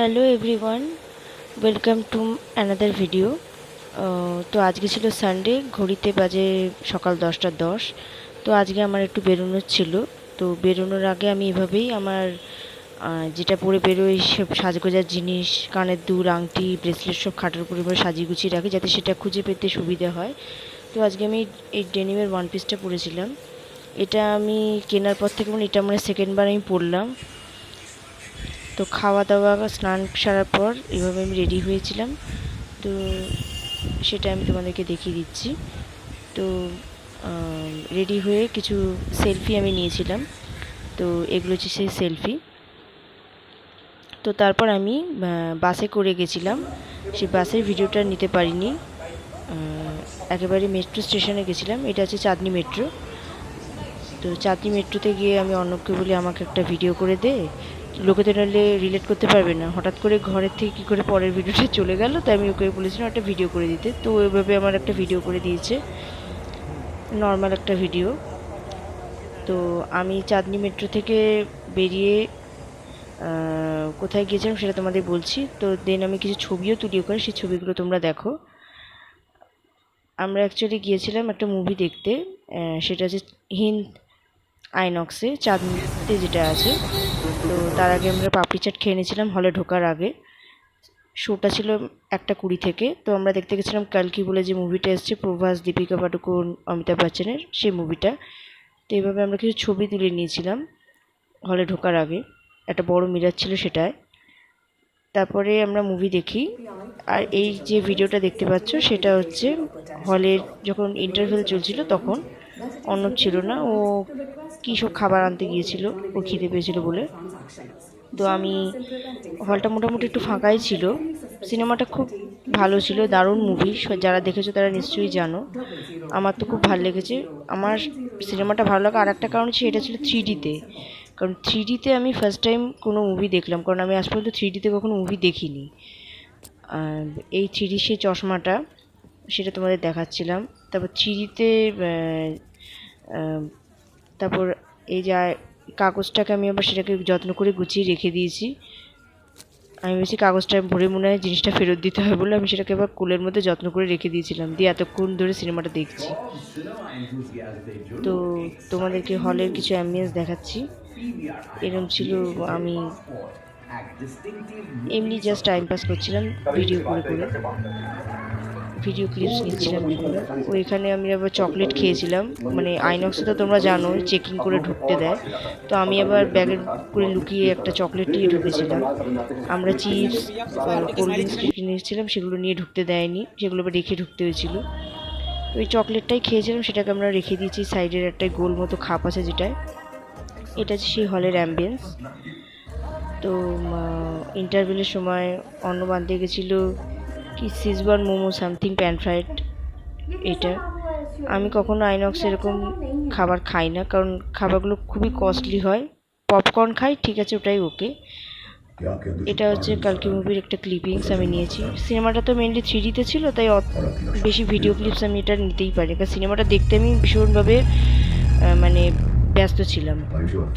Hello everyone, welcome to another video. তো আজকে ছিল সানডে, ঘড়িতে বাজে সকাল 10টা 10। তো আজকে আমার একটু বেরোনোর ছিল। তো বেরোনোর আগে আমি এভাবেই আমার যেটা পরে বেরোই সব সাজগোজার জিনিস, কানের দুল, আংটি, ব্রেসলেট সব খাটের উপরে সাজিয়ে গুছিয়ে রাখি যাতে সেটা খুঁজে পেতে সুবিধা হয়। তো আজকে আমি এই ডেনিমের ওয়ান পিসটা পরেছিলাম। এটা আমি কেনার পর থেকে এটা সেকেন্ডবার আমি পরলাম। তো খাওয়া দাওয়া স্নান সারার পর এভাবে আমি রেডি হয়েছিলাম। তো সেটা আমি তোমাদেরকে দেখিয়ে দিচ্ছি। তো রেডি হয়ে কিছু সেলফি আমি নিয়েছিলাম। তো এগুলো হচ্ছে সেই সেলফি। তো তারপর আমি বাসে করে গেছিলাম। সেই বাসের ভিডিওটা নিতে পারিনি। একেবারে মেট্রো স্টেশনে গেছিলাম। এটা হচ্ছে চাঁদনি মেট্রো। তো চাঁদনি মেট্রোতে গিয়ে আমি অর্ণবকে বলি আমাকে একটা ভিডিও করে দে। লোকে তো নাহলে রিলেট করতে পারবে না, হঠাৎ করে ঘরের থেকে কী করে পরের ভিডিওটা চলে গেল। তাই আমি ওকে বলেছিলাম একটা ভিডিও করে দিতে। তো ওইভাবে আমার একটা ভিডিও করে দিয়েছে, নর্মাল একটা ভিডিও। তো আমি চাঁদনি মেট্রো থেকে বেরিয়ে কোথায় গিয়েছিলাম সেটা তোমাদের বলছি। তো দেন আমি কিছু ছবিও তুলি ওখানে, সেই ছবিগুলো তোমরা দেখো। আমরা অ্যাকচুয়ালি গিয়েছিলাম একটা মুভি দেখতে, সেটা হচ্ছে হিন্দ আইনক্সে, চাঁদনিতে যেটা আছে। তো তার আগে আমরা পাপড়ি চাট খেয়ে নিয়েছিলাম হলে ঢোকার আগে। শোটা ছিল 1:20 থেকে। তো আমরা দেখতে গেছিলাম কালকি বলে যে মুভিটা এসছে, প্রভাস, দীপিকা পাডুকোন, অমিতাভ বচ্চনের, সেই মুভিটা। তো এইভাবে আমরা কিছু ছবি তুলে নিয়েছিলাম হলে ঢোকার আগে। একটা বড় মিরার ছিল সেটায়। তারপরে আমরা মুভি দেখি। আর এই যে ভিডিওটা দেখতে পাচ্ছ সেটা হচ্ছে হলের যখন ইন্টারভেল চলছিল তখন। অর্ণব ছিল না, ও কী সব খাবার আনতে গিয়েছিল, ও খিদে পেয়েছিল বলে। তো আমি হলটা মোটামুটি একটু ফাঁকাই ছিল। সিনেমাটা খুব ভালো ছিল, দারুণ মুভি। যারা দেখেছো তারা নিশ্চয়ই জানো। আমার তো খুব ভালো লেগেছে। আমার সিনেমাটা ভালো লাগা আর একটা কারণ ছিল, এটা ছিল 3Dতে। কারণ 3Dতে আমি ফার্স্ট টাইম কোনো মুভি দেখলাম, কারণ আমি আজ পর্যন্ত 3Dতে কখনো মুভি দেখিনি। এই 3D সেই চশমাটা, সেটা তোমাদের দেখাচ্ছিলাম। তারপর 3Dতে তারপর এই যে কাগজটাকে আমি আবার সেটাকে যত্ন করে গুছিয়ে রেখে দিয়েছি। আমি বেশি কাগজটা ভরে মনে হয় জিনিসটা ফেরত দিতে হবে বলে আমি সেটাকে আবার কোলের মধ্যে যত্ন করে রেখে দিয়েছিলাম, দিয়ে এতক্ষণ ধরে সিনেমাটা দেখছি। তো তোমাদেরকে হলের কিছু অ্যাম্বিয়েন্স দেখাচ্ছি। এরকম ছিল। আমি এমনি জাস্ট টাইম পাস করছিলাম ভিডিও করে করে, ভিডিও ক্লিপস নিচ্ছিলাম বিভিন্ন। ওইখানে আমি আবার চকলেট খেয়েছিলাম। আইনক্সে তো তোমরা জানো চেকিং করে ঢুকতে দেয়। তো আমি আবার ব্যাগের করে লুকিয়ে একটা চকলেট নিয়ে ঢুকেছিলাম। আমরা চিপস, কোল্ড ড্রিঙ্কস কিনেছিলাম, সেগুলো নিয়ে ঢুকতে দেয়নি, সেগুলো আবার রেখে ঢুকতে হয়েছিল। ওই চকলেটটাই খেয়েছিলাম, সেটাকে আমরা রেখে দিয়েছি সাইডের একটা গোল মতো খাপ আছে যেটায়। এটা হচ্ছে সেই হলের অ্যাম্বিয়েন্স। তো ইন্টারভেলের সময় অর্ণব আনতে গেছিলো কি Szechuan momo something pan fried. এটা আমি কখনো আইনক্স এরকম খাবার খাই না, কারণ খাবারগুলো খুবই কস্টলি হয়। পপকর্ন খাই, ঠিক আছে, ওটাই ওকে। এটা হচ্ছে কালকি মুভির একটা ক্লিপিংস আমি নিয়েছি। সিনেমাটা তো মেনলি 3Dতে ছিল, তাই বেশি ভিডিও ক্লিপস আমি এটা নিতেই পারি, কারণ সিনেমাটা দেখতে আমি ভীষণভাবে ব্যস্ত ছিলাম।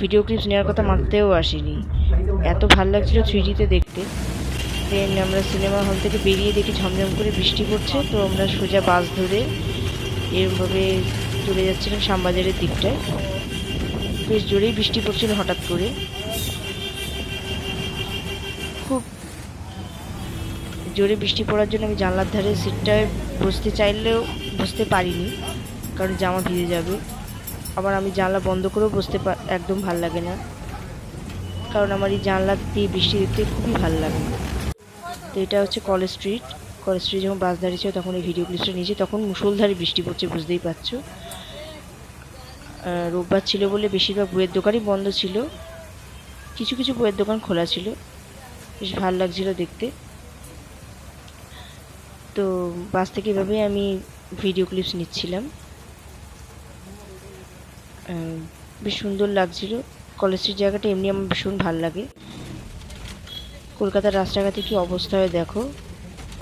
ভিডিও ক্লিপস নেওয়ার কথা মাথাতেও আসেনি, এত ভালো লাগছিল 3Dতে দেখতে। দেন আমরা সিনেমা হল থেকে বেরিয়ে দেখি ঝমঝম করে বৃষ্টি পড়ছে। তো আমরা সোজা বাস ধরে এরকমভাবে চলে যাচ্ছিলাম শ্যামবাজারের দিকটায়। বেশ জোরেই বৃষ্টি পড়ছিল হঠাৎ করে, খুব জোরে বৃষ্টি পড়ার জন্য আমি জানলার ধারে সিটটায় বসতে চাইলেও বসতে পারিনি, কারণ জামা ভিজে যাবে। আবার আমি জানলা বন্ধ করেও বসতে একদম ভাল লাগে না, কারণ আমার এই জানলা দিয়ে বৃষ্টি দেখতে খুবই ভালো লাগে। তো এটা হচ্ছে কলেজ স্ট্রিট। কলেজ স্ট্রিট যখন বাস দাঁড়িয়েছিল তখন এই ভিডিও ক্লিপসটা নিয়েছি, তখন মুষলধারে বৃষ্টি পড়ছে, বুঝতেই পারছো। রোববার ছিল বলে বেশিরভাগ বইয়ের দোকানই বন্ধ ছিল, কিছু কিছু বইয়ের দোকান খোলা ছিল। বেশ ভালো লাগছিল দেখতে। তো বাস থেকে এভাবেই আমি ভিডিও ক্লিপস নিচ্ছিলাম। বেশ সুন্দর লাগছিল। কলেজ স্ট্রিট জায়গাটা এমনি আমার ভীষণ ভালো লাগে। কলকাতার রাস্তাঘাটে কী অবস্থা হয় দেখো,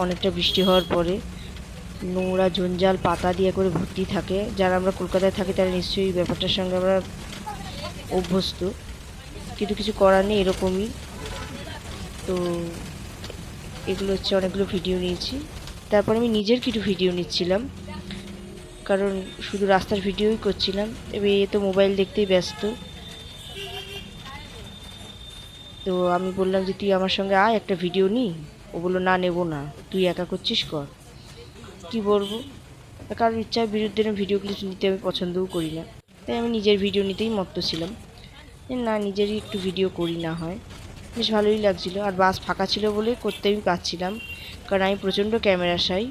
অনেকটা বৃষ্টি হওয়ার পরে নোংরা জঞ্জাল পাতা দিয়ে করে ভর্তি থাকে। যারা আমরা কলকাতায় থাকি তারা নিশ্চয়ই ব্যাপারটার সঙ্গে আমরা অভ্যস্ত, কিন্তু কিছু করার নেই, এরকমই। তো তো এগুলো হচ্ছে অনেকগুলো ভিডিও নিয়েছি। তারপর আমি নিজের কিছু ভিডিও নিচ্ছিলাম, কারণ শুধু রাস্তার ভিডিওই করছিলাম। এবার এ তো মোবাইল দেখতেই ব্যস্ত। তো আমি বললাম যে তুই আমার সঙ্গে আয়, একটা ভিডিও নি। ও বললো না, নেবো না, তুই একা করছিস, কর। কি বলবো, কারোর ইচ্ছার বিরুদ্ধে ভিডিও ক্লিপ নিতে আমি পছন্দও করি না। তাই আমি নিজের ভিডিও নিতেই মত্ত ছিলাম। না, নিজেরই একটু ভিডিও করি না হয়। বেশ ভালোই লাগছিল, আর বাস ফাঁকা ছিল বলে করতে আমি পারছিলাম, কারণ আমি প্রচণ্ড ক্যামেরা শাই।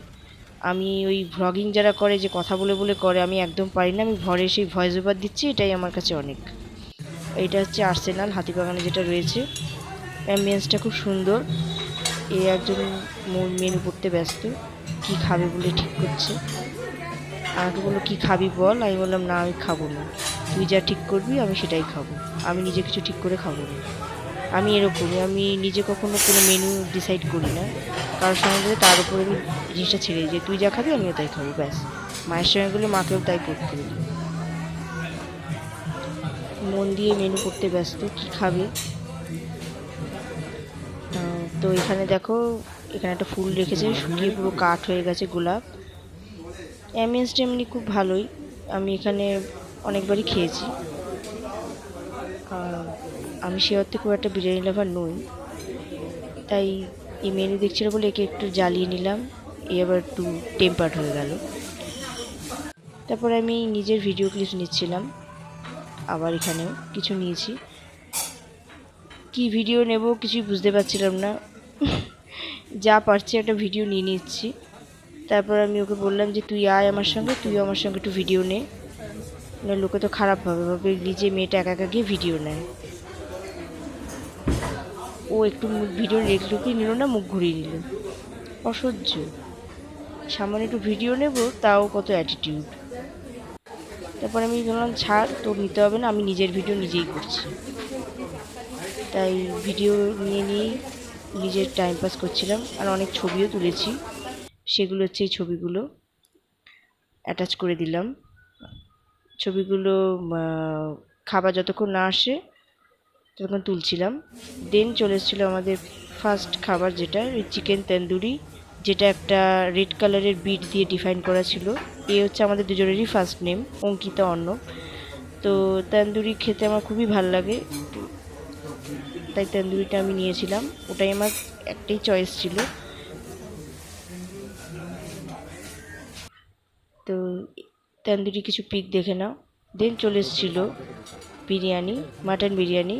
আমি ওই ভ্লগিং যারা করে, যে কথা বলে বলে করে, আমি একদম পারি না। আমি ঘরে সেই ভয়েস ওভার দিচ্ছি, এটাই আমার কাছে অনেক। এইটা হচ্ছে আর্সেনাল হাতিবাগানে যেটা রয়েছে। অ্যাম্বিয়েন্সটা খুব সুন্দর। এ একজন মেনু করতে ব্যস্ত, কি খাবে বলে ঠিক করছে। আমাকে বললো কি খাবি বল। আমি বললাম না, আমি খাবো না, তুই যা ঠিক করবি আমি সেটাই খাবো, আমি নিজে কিছু ঠিক করে খাবো না। আমি এরকমই, আমি নিজে কখনো কোনো মেনু ডিসাইড করি না কারোর সঙ্গে গেলে। তার উপরে আমি জিনিসটা ছেড়ে দিই যে তুই যা খাবি আমিও তাই খাবো, ব্যাস। মায়ের সঙ্গে গেলে মাকেও তাই করতে দিই। মন দিয়ে মেনু করতে ব্যস্ত, কি খাবে। তো এখানে দেখো, এখানে একটা ফুল রেখেছে, শুকিয়ে পুরো কাঠ হয়ে গেছে, গোলাপ। অ্যাম্বিয়েন্সটা এমনি খুব ভালোই, আমি এখানে অনেকবারই খেয়েছি। আমি সে অর্থে খুব একটা বিরিয়ানি লাভার নই, তাই এই মেনু দেখছিল বলে একে একটু জ্বালিয়ে নিলাম। এ আবার একটু টেম্পার্ড হয়ে গেল। তারপর আমি নিজের ভিডিও ক্লিপ নিচ্ছিলাম, আবার এখানেও কিছু নিয়েছি। কি ভিডিও নেব কিছুই বুঝতে পারছিলাম না, যা পারছি একটা ভিডিও নিয়ে নিচ্ছি। তারপর আমি ওকে বললাম যে তুই আয় আমার সঙ্গে, তুইও আমার সঙ্গে একটু ভিডিও নে, না লোকে তো খারাপ ভাবে নিজে মেয়েটা একা একা গিয়ে ভিডিও নেয়। ও একটু ভিডিও লুকিয়ে নিল না, মুখ ঘুরিয়ে নিল, অসহ্য। সামান্য একটু ভিডিও নেব, তাও কত অ্যাটিটিউড। তারপর আমি বললাম ছাড়, তোর নিতে হবে না, আমি নিজের ভিডিও নিজেই করছি। তাই ভিডিও নিয়েই নিজের টাইম পাস করছিলাম, আর অনেক ছবিও তুলেছি। সেগুলো হচ্ছে এই ছবিগুলো, অ্যাটাচ করে দিলাম। ছবিগুলো খাবার যতক্ষণ না আসে ততক্ষণ তুলছিলাম। দেন চলে এসেছিলো আমাদের ফার্স্ট খাবার, যেটা ওই চিকেন তন্দুরি, যেটা একটা রেড কালারের বিট দিয়ে ডিফাইন করা ছিল। এ হচ্ছে আমাদের দুজনেরই ফার্স্ট নেম, অঙ্কিতা অর্ণব। তো তন্দুরি খেতে আমার খুবই ভাল লাগে, তাই তন্দুরিটা আমি নিয়েছিলাম, ওটাই আমার একটাই চয়েস ছিল। তো তন্দুরি কিছু পিক দেখে নাও। দেন চলে এসেছিলো বিরিয়ানি, মাটন বিরিয়ানি।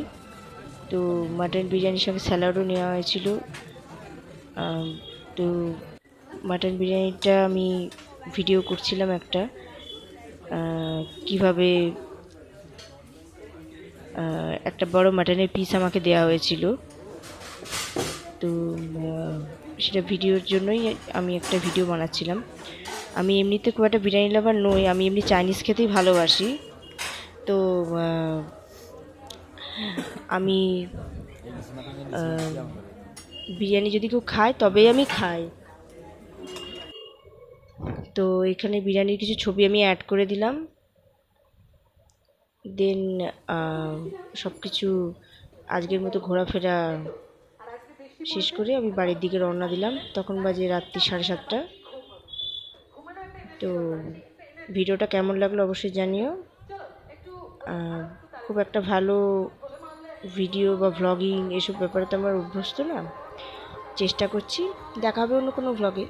তো মাটন বিরিয়ানির সঙ্গে স্যালাডও নেওয়া হয়েছিল। তো মাটন বিরিয়ানিটা আমি ভিডিও করছিলাম একটা, কিভাবে একটা বড় মাটনের পিস আমাকে দেওয়া হয়েছিল। তো সেটা ভিডিওর জন্যই আমি একটা ভিডিও বানাচ্ছিলাম। আমি এমনিতে খুব একটা বিরিয়ানি লাভার নই, আমি এমনি চাইনিজ খেতেই ভালোবাসি। তো আমি বিরিয়ানি যদি কেউ খায় তবেই আমি খাই। তো এখানে বিরিয়ানির কিছু ছবি আমি অ্যাড করে দিলাম। দেন সব কিছু আজকের মতো ঘোরাফেরা শেষ করে আমি বাড়ির দিকে রওনা দিলাম। তখন বাজে রাত্রি 7:30। তো ভিডিওটা কেমন লাগলো অবশ্যই জানিও। খুব একটা ভালো ভিডিও বা ভ্লগিং এসব ব্যাপারে তো আমার অভ্যস্ত না, চেষ্টা করছি। দেখা হবে অন্য কোনো ভ্লগে।